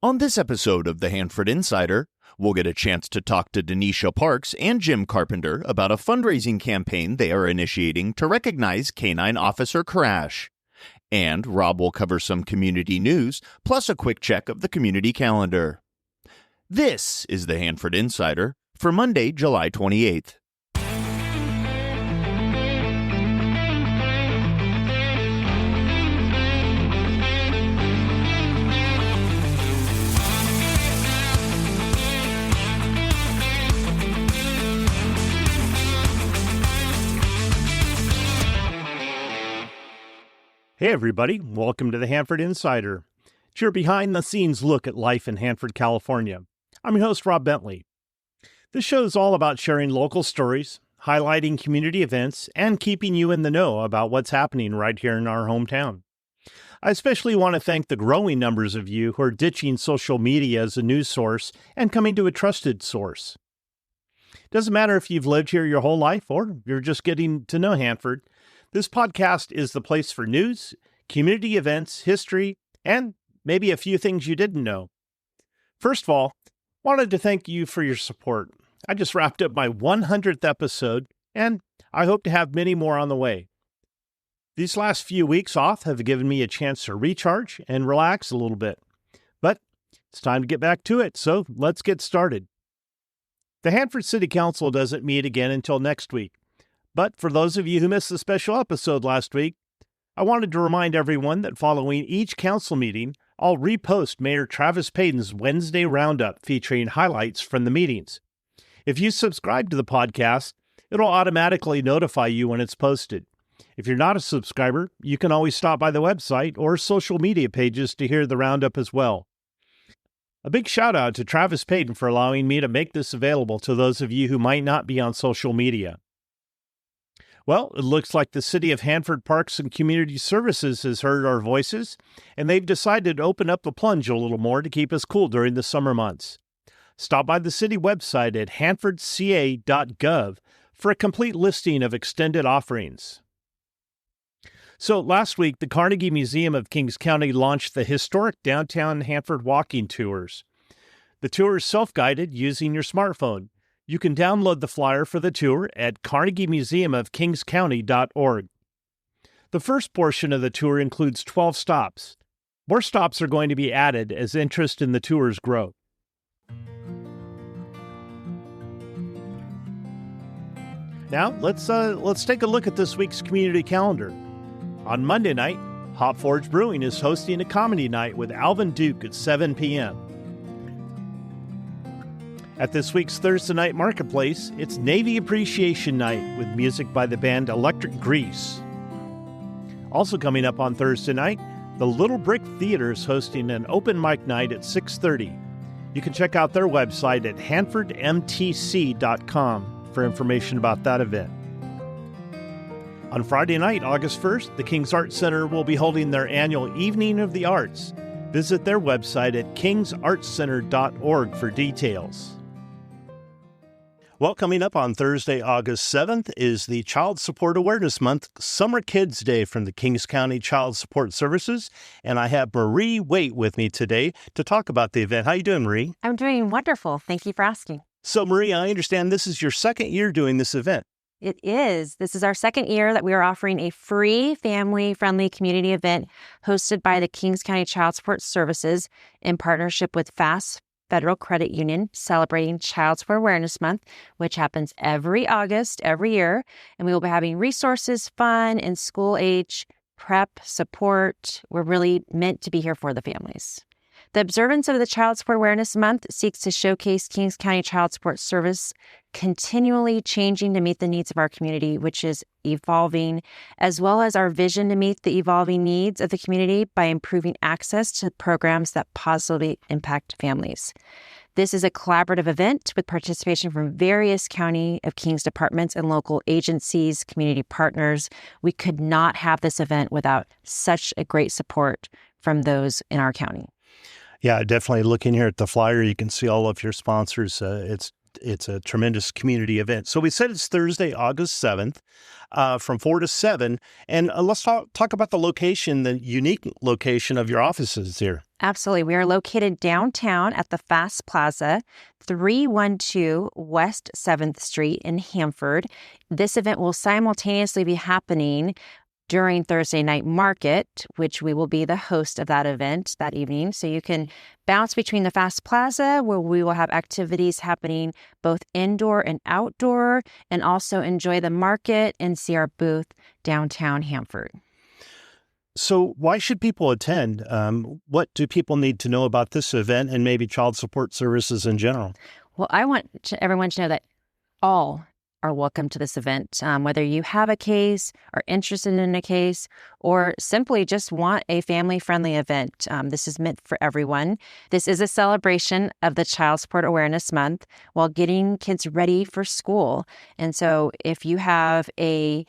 On this episode of the Hanford Insider, we'll get a chance to talk to Dionicia Parks and Jim Carpenter about a fundraising campaign they are initiating to recognize Canine Officer Krash. And Rob will cover some community news, plus a quick check of the community calendar. This is the Hanford Insider for Monday, July 28th. Hey everybody, welcome to the Hanford Insider. It's your behind-the-scenes look at life in Hanford, California. I'm your host, Rob Bentley. This show is all about sharing local stories, highlighting community events, and keeping you in the know about what's happening right here in our hometown. I especially want to thank the growing numbers of you who are ditching social media as a news source and coming to a trusted source. Doesn't matter if you've lived here your whole life or you're just getting to know Hanford. This podcast is the place for news, community events, history, and maybe a few things you didn't know. First of all, wanted to thank you for your support. I just wrapped up my 100th episode, and I hope to have many more on the way. These last few weeks off have given me a chance to recharge and relax a little bit. But it's time to get back to it, so let's get started. The Hanford City Council doesn't meet again until next week. But for those of you who missed the special episode last week, I wanted to remind everyone that following each council meeting, I'll repost Mayor Travis Payton's Wednesday Roundup featuring highlights from the meetings. If you subscribe to the podcast, it'll automatically notify you when it's posted. If you're not a subscriber, you can always stop by the website or social media pages to hear the Roundup as well. A big shout out to Travis Payton for allowing me to make this available to those of you who might not be on social media. Well, it looks like the City of Hanford Parks and Community Services has heard our voices, and they've decided to open up the plunge a little more to keep us cool during the summer months. Stop by the city website at hanfordca.gov for a complete listing of extended offerings. So last week, the Carnegie Museum of Kings County launched the historic downtown Hanford walking tours. The tour is self-guided using your smartphone. You can download the flyer for the tour at carnegiemuseumofkingscounty.org. The first portion of the tour includes 12 stops. More stops are going to be added as interest in the tours grow. Now, let's take a look at this week's community calendar. On Monday night, Hop Forge Brewing is hosting a comedy night with Alvin Duke at 7 p.m. At this week's Thursday Night Marketplace, it's Navy Appreciation Night with music by the band Electric Grease. Also coming up on Thursday night, the Little Brick Theater is hosting an open mic night at 6:30. You can check out their website at hanfordmtc.com for information about that event. On Friday night, August 1st, the King's Arts Center will be holding their annual Evening of the Arts. Visit their website at kingsartscenter.org for details. Well, coming up on Thursday, August 7th, is the Child Support Awareness Month Summer Kids Day from the Kings County Child Support Services, and I have Marie Waite with me today to talk about the event. How you doing, Marie? I'm doing wonderful. Thank you for asking. So, Marie, I understand this is your second year doing this event. It is. This is our second year that we are offering a free family-friendly community event hosted by the Kings County Child Support Services in partnership with FAST Federal Credit Union, celebrating Child Support Awareness Month, which happens every August, every year. And we will be having resources, fun, and school-age prep support. We're really meant to be here for the families. The observance of the Child Support Awareness Month seeks to showcase Kings County Child Support Service continually changing to meet the needs of our community, which is evolving, as well as our vision to meet the evolving needs of the community by improving access to programs that positively impact families. This is a collaborative event with participation from various County of Kings departments and local agencies, community partners. We could not have this event without such a great support from those in our county. Yeah, definitely. Looking here at the flyer, you can see all of your sponsors. It's it's a tremendous community event. So we said it's Thursday, August 7th, from 4 to 7. And let's talk about the location, the unique location of your offices here. Absolutely. We are located downtown at the Fast Plaza, 312 West 7th Street in Hanford. This event will simultaneously be happening during Thursday Night Market, which we will be the host of that event that evening. So you can bounce between the Fast Plaza, where we will have activities happening both indoor and outdoor, and also enjoy the market and see our booth downtown Hanford. So why should people attend? What do people need to know about this event and maybe child support services in general? Well, I want everyone to know that all are welcome to this event, whether you have a case, are interested in a case, or simply just want a family-friendly event. This is meant for everyone. This is a celebration of the Child Support Awareness Month while getting kids ready for school. And so if you have a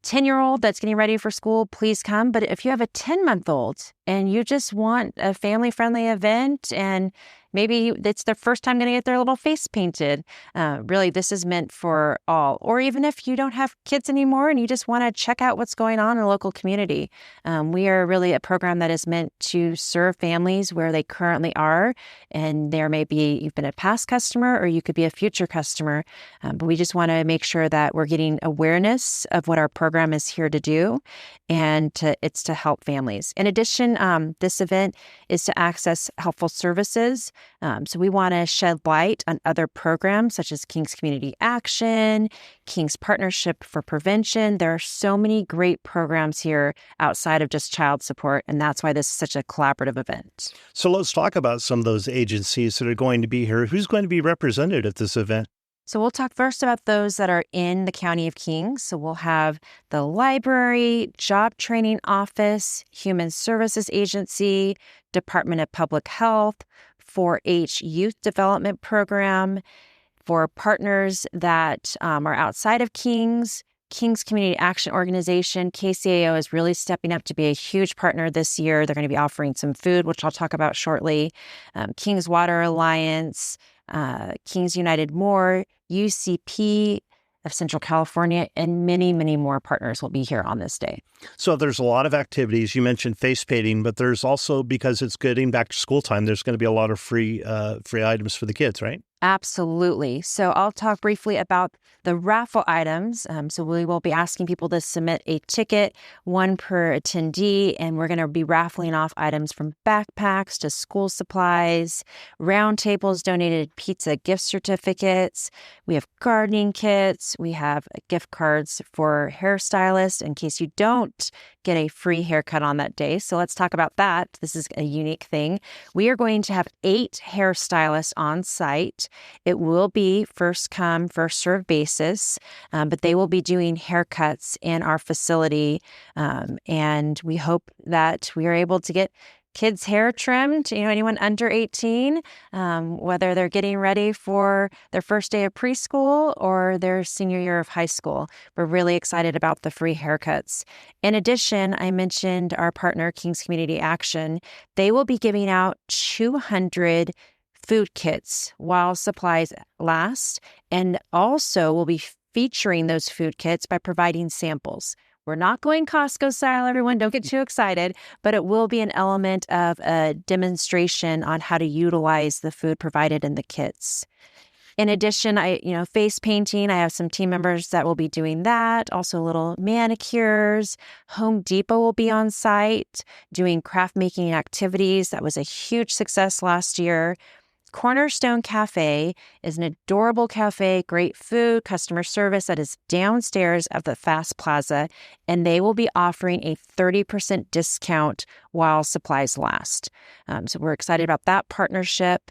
10-year-old that's getting ready for school, please come. But if you have a 10-month-old and you just want a family-friendly event and maybe it's their first time going to get their little face painted, really, this is meant for all. Or even if you don't have kids anymore and you just want to check out what's going on in the local community. We are really a program that is meant to serve families where they currently are. And there may be, you've been a past customer or you could be a future customer. But we just want to make sure that we're getting awareness of what our program is here to do. And it's to help families. In addition, this event is to access helpful services. So we want to shed light on other programs such as King's Community Action, King's Partnership for Prevention. There are so many great programs here outside of just child support, and that's why this is such a collaborative event. So let's talk about some of those agencies that are going to be here. Who's going to be represented at this event? So we'll talk first about those that are in the County of Kings. So we'll have the Library, Job Training Office, Human Services Agency, Department of Public Health, 4-H Youth Development Program. For partners that are outside of King's Community Action Organization, KCAO is really stepping up to be a huge partner this year. They're going to be offering some food, which I'll talk about shortly. King's Water Alliance, King's United More, UCP of Central California, and many, many more partners will be here on this day. So there's a lot of activities. You mentioned face painting, but there's also, because it's getting back to school time, there's going to be a lot of free items for the kids, right? Absolutely. So I'll talk briefly about the raffle items. So we will be asking people to submit a ticket, one per attendee, and we're going to be raffling off items from backpacks to school supplies, round tables, donated pizza gift certificates. We have gardening kits. We have gift cards for hairstylists in case you don't get a free haircut on that day. So let's talk about that. This is a unique thing. We are going to have 8 hairstylists on site. It will be first come, first serve basis, but they will be doing haircuts in our facility. And we hope that we are able to get kids' hair trimmed, anyone under 18, whether they're getting ready for their first day of preschool or their senior year of high school. We're really excited about the free haircuts. In addition, I mentioned our partner, King's Community Action. They will be giving out 200 food kits while supplies last, and also will be featuring those food kits by providing samples. We're not going Costco style, everyone. Don't get too excited, but it will be an element of a demonstration on how to utilize the food provided in the kits. In addition, face painting, I have some team members that will be doing that. Also little manicures. Home Depot will be on site doing craft making activities. That was a huge success last year. Cornerstone Cafe is an adorable cafe, great food, customer service that is downstairs of the Fast Plaza, and they will be offering a 30% discount while supplies last. So we're excited about that partnership.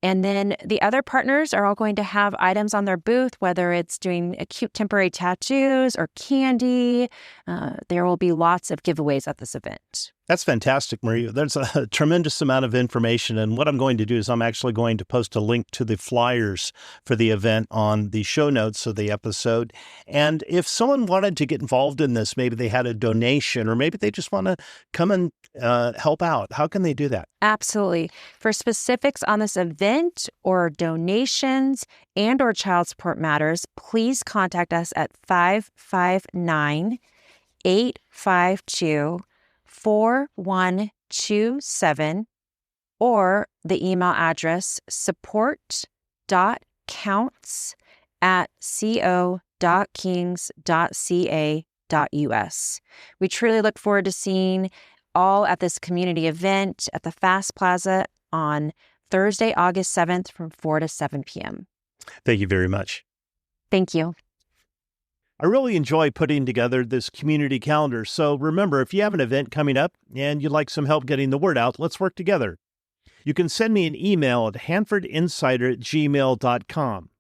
And then the other partners are all going to have items on their booth, whether it's doing acute temporary tattoos or candy. There will be lots of giveaways at this event. That's fantastic, Maria. There's a tremendous amount of information. And what I'm going to do is I'm actually going to post a link to the flyers for the event on the show notes of the episode. And if someone wanted to get involved in this, maybe they had a donation or maybe they just want to come and help out, how can they do that? Absolutely. For specifics on this event or donations and or child support matters, please contact us at 559-852-4127 or the email address support.counts@co.kings.ca.us. We truly look forward to seeing all at this community event at the Fast Plaza on Thursday, August 7th from 4 to 7 p.m. Thank you very much. Thank you. I really enjoy putting together this community calendar. So remember, if you have an event coming up and you'd like some help getting the word out, let's work together. You can send me an email at hanfordinsider@gmail.com.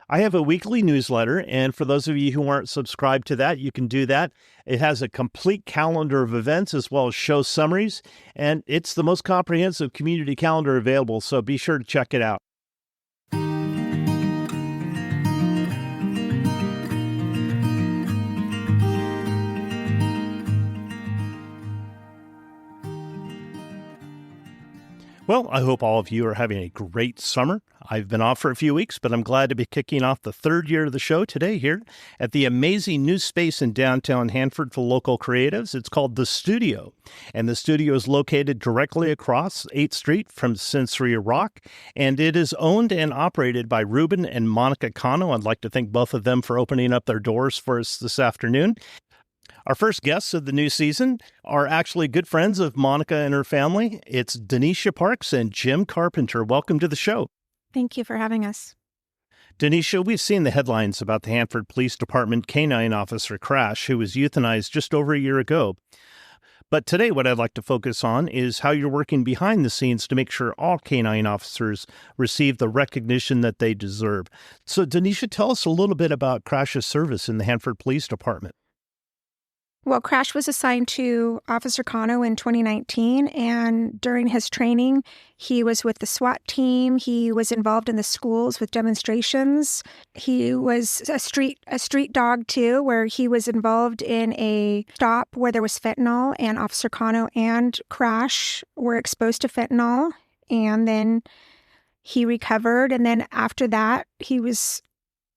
I have a weekly newsletter, and for those of you who aren't subscribed to that, you can do that. It has a complete calendar of events as well as show summaries, and it's the most comprehensive community calendar available, so be sure to check it out. Well, I hope all of you are having a great summer. I've been off for a few weeks, but I'm glad to be kicking off the third year of the show today here at the amazing new space in downtown Hanford for local creatives. It's called The Studio, and the studio is located directly across 8th Street from Sensory Rock, and it is owned and operated by Ruben and Monica Cano. I'd like to thank both of them for opening up their doors for us this afternoon. Our first guests of the new season are actually good friends of Monica and her family. It's Dionicia Parks and Jim Carpenter. Welcome to the show. Thank you for having us. Dionicia, we've seen the headlines about the Hanford Police Department Canine Officer Krash, who was euthanized just over a year ago. But today, what I'd like to focus on is how you're working behind the scenes to make sure all canine officers receive the recognition that they deserve. So, Dionicia, tell us a little bit about Krash's service in the Hanford Police Department. Well, Krash was assigned to Officer Cano in 2019, and during his training, he was with the SWAT team. He was involved in the schools with demonstrations. He was a street dog, too, where he was involved in a stop where there was fentanyl, and Officer Cano and Krash were exposed to fentanyl, and then he recovered, and then after that, he was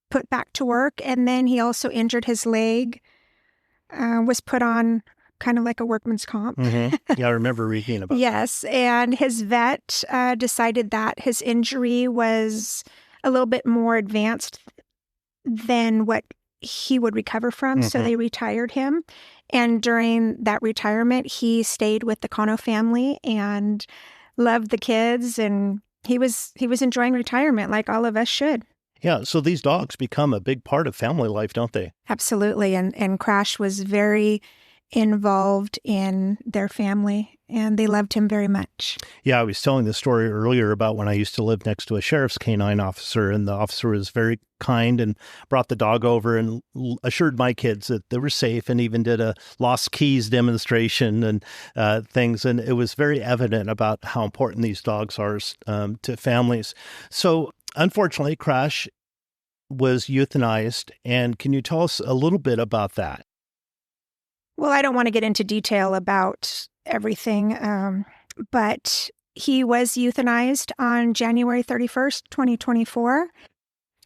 put back to work, and then he also injured his leg. Was put on kind of like a workman's comp. Mm-hmm. Yeah, I remember reading about Yes, and his vet decided that his injury was a little bit more advanced than what he would recover from, so they retired him. And during that retirement, he stayed with the Cano family and loved the kids, and he was enjoying retirement like all of us should. Yeah, so these dogs become a big part of family life, don't they? Absolutely. And Krash was very involved in their family, and they loved him very much. Yeah, I was telling the story earlier about when I used to live next to a sheriff's canine officer, and the officer was very kind and brought the dog over and assured my kids that they were safe and even did a lost keys demonstration and things. And it was very evident about how important these dogs are to families. So, unfortunately, Krash was euthanized, and can you tell us a little bit about that? Well, I don't want to get into detail about everything, but he was euthanized on January 31st, 2024.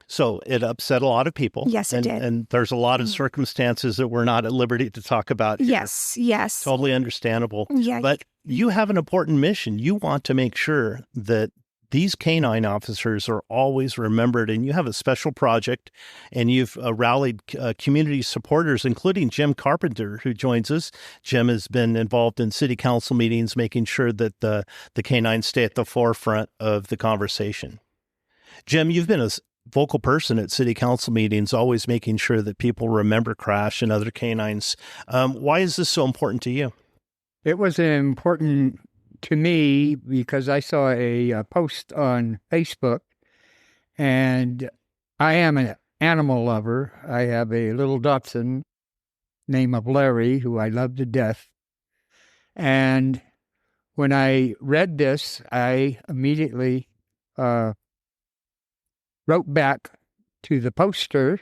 So it upset a lot of people. Yes, it did. And there's a lot of circumstances that we're not at liberty to talk about here. Yes. Totally understandable. Yeah. But you have an important mission. You want to make sure that these canine officers are always remembered, and you have a special project, and you've rallied community supporters, including Jim Carpenter, who joins us. Jim has been involved in city council meetings, making sure that the canines stay at the forefront of the conversation. Jim, you've been a vocal person at city council meetings, always making sure that people remember Krash and other canines. Why is this so important to you? It was important to me because I saw a post on Facebook, and I am an animal lover. I have a little Dachshund named of Larry, who I love to death. And when I read this, I immediately wrote back to the poster,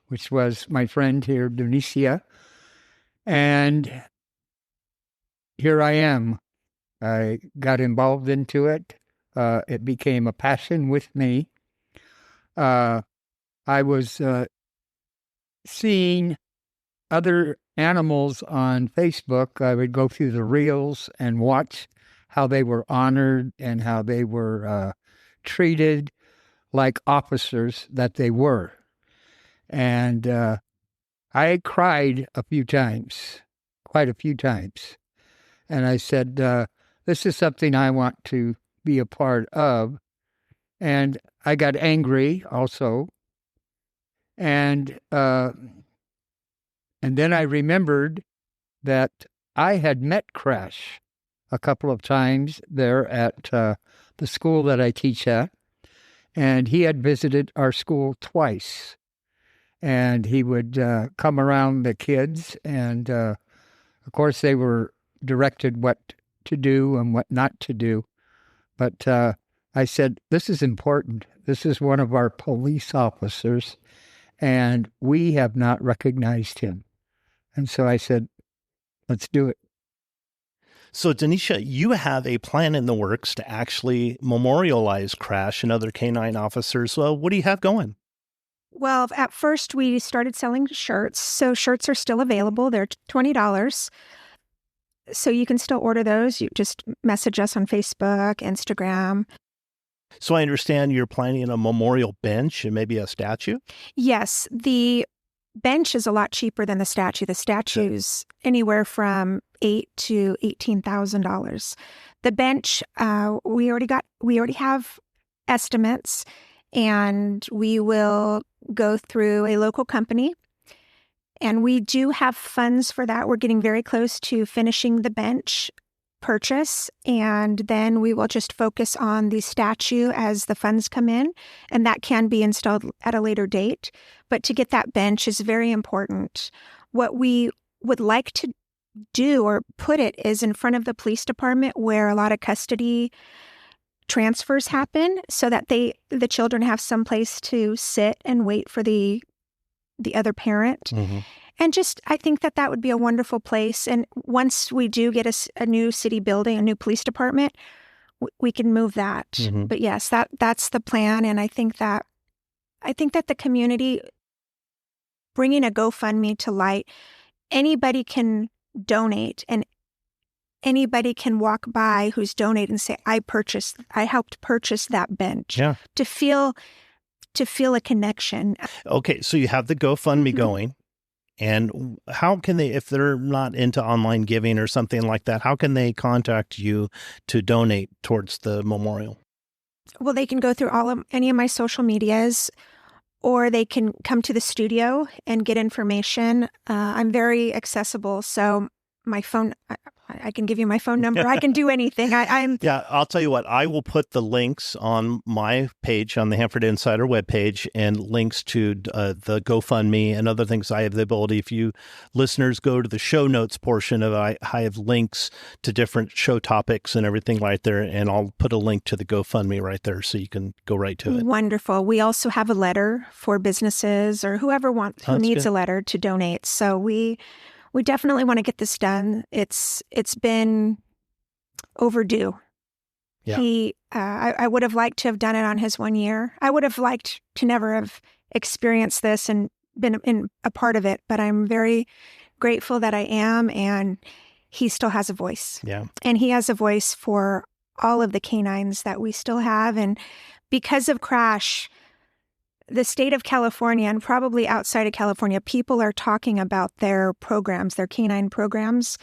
which was my friend here, Dionicia, and here I am. I got involved into it. It became a passion with me. I was seeing other animals on Facebook. I would go through the reels and watch how they were honored and how they were treated like officers that they were. And I cried a few times, quite a few times. And I said, this is something I want to be a part of. And I got angry also. And then I remembered that I had met Krash a couple of times there at the school that I teach at. And he had visited our school twice. And he would come around the kids. And, of course, they were directed what to do and what not to do. But I said, this is important. This is one of our police officers, and we have not recognized him. And so I said, let's do it. So, Dionicia, you have a plan in the works to actually memorialize Krash and other canine officers. Well, what do you have going? Well, at first we started selling shirts. So shirts are still available. They're $20. So you can still order those. You just message us on Facebook, Instagram. So I understand you're planning a memorial bench and maybe a statue? Yes, the bench is a lot cheaper than the statue. The statue's anywhere from $8,000 to $18,000. The bench, we already have estimates, and we will go through a local company. And we do have funds for that. We're getting very close to finishing the bench purchase, and then we will just focus on the statue as the funds come in, and that can be installed at a later date. But to get that bench is very important. What we would like to do or put it is in front of the police department where a lot of custody transfers happen, so that the children have some place to sit and wait for the other parent. Mm-hmm. And just, I think that would be a wonderful place. And once we do get a new city building, a new police department, we can move that. Mm-hmm. But yes, that's the plan. And I think that the community bringing a GoFundMe to light, anybody can donate, and anybody can walk by who's donated and say, I helped purchase that bench. Yeah. To feel a connection. Okay, so you have the GoFundMe Mm-hmm. going. And how can they, if they're not into online giving or something like that, how can they contact you to donate towards the memorial? Well, they can go through any of my social medias, or they can come to the studio and get information. I'm very accessible, so my phone, I can give you my phone number. I can do anything. Yeah, I'll tell you what, I will put the links on my page, on the Hanford Insider webpage, and links to the GoFundMe and other things. I have the ability, if you listeners go to the show notes portion of it, I have links to different show topics and everything right there, and I'll put a link to the GoFundMe right there so you can go right to it. Wonderful. We also have a letter for businesses or who needs good. a letter to donate. So we definitely want to get this done. It's been overdue. Yeah. I would have liked to have done it on his 1 year. I would have liked to never have experienced this and been in a part of it, but I'm very grateful that I am, and he still has a voice. Yeah. And he has a voice for all of the canines that we still have. And because of Krash, the state of California, and probably outside of California, people are talking about their programs, their canine programs,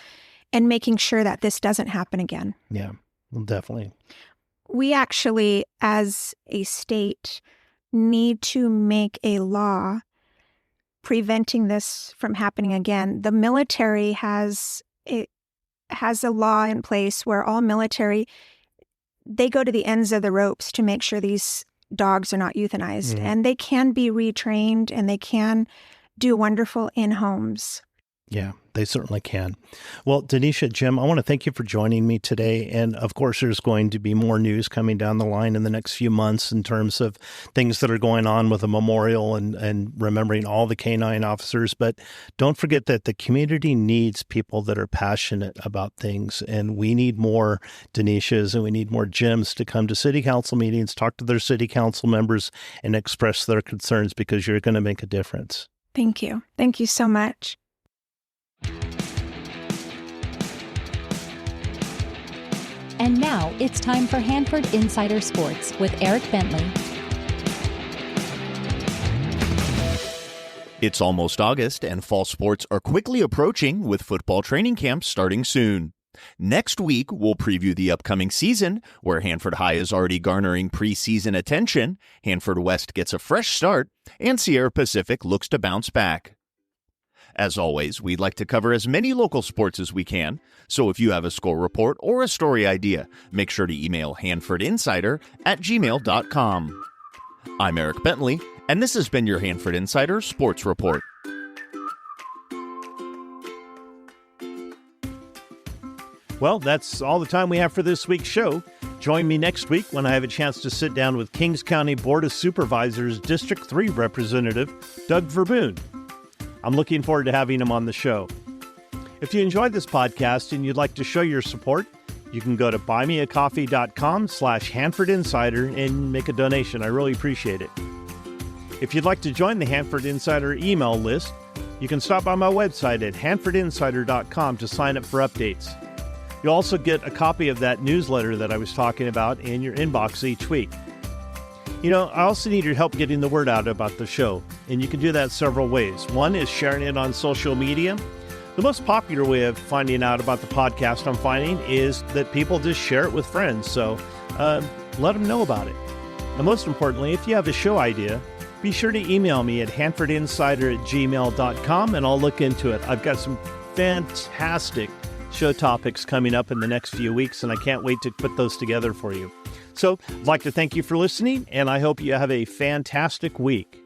and making sure that this doesn't happen again. Yeah, well, definitely. We actually, as a state, need to make a law preventing this from happening again. The military has a law in place where all military, they go to the ends of the ropes to make sure these dogs are not euthanized, and they can be retrained, and they can do wonderful in homes. Yeah, they certainly can. Well, Dionicia, Jim, I want to thank you for joining me today. And of course, there's going to be more news coming down the line in the next few months in terms of things that are going on with a memorial and remembering all the canine officers. But don't forget that the community needs people that are passionate about things. And we need more Dionicias and we need more Jims to come to city council meetings, talk to their city council members, and express their concerns, because you're going to make a difference. Thank you. Thank you so much. And now it's time for Hanford Insider Sports with Eric Bentley. It's almost August, and fall sports are quickly approaching, with football training camps starting soon. Next week, we'll preview the upcoming season, where Hanford High is already garnering preseason attention, Hanford West gets a fresh start, and Sierra Pacific looks to bounce back. As always, we'd like to cover as many local sports as we can, so if you have a score report or a story idea, make sure to email hanfordinsider@gmail.com. I'm Eric Bentley, and this has been your Hanford Insider Sports Report. Well, that's all the time we have for this week's show. Join me next week when I have a chance to sit down with Kings County Board of Supervisors District 3 Representative Doug Verboon. I'm looking forward to having him on the show. If you enjoyed this podcast and you'd like to show your support, you can go to buymeacoffee.com/Hanford Insider and make a donation. I really appreciate it. If you'd like to join the Hanford Insider email list, you can stop by my website at hanfordinsider.com to sign up for updates. You'll also get a copy of that newsletter that I was talking about in your inbox each week. You know, I also need your help getting the word out about the show, and you can do that several ways. One is sharing it on social media. The most popular way of finding out about the podcast I'm finding is that people just share it with friends, so let them know about it. And most importantly, if you have a show idea, be sure to email me at hanfordinsider@gmail.com, and I'll look into it. I've got some fantastic show topics coming up in the next few weeks, and I can't wait to put those together for you. So I'd like to thank you for listening, and I hope you have a fantastic week.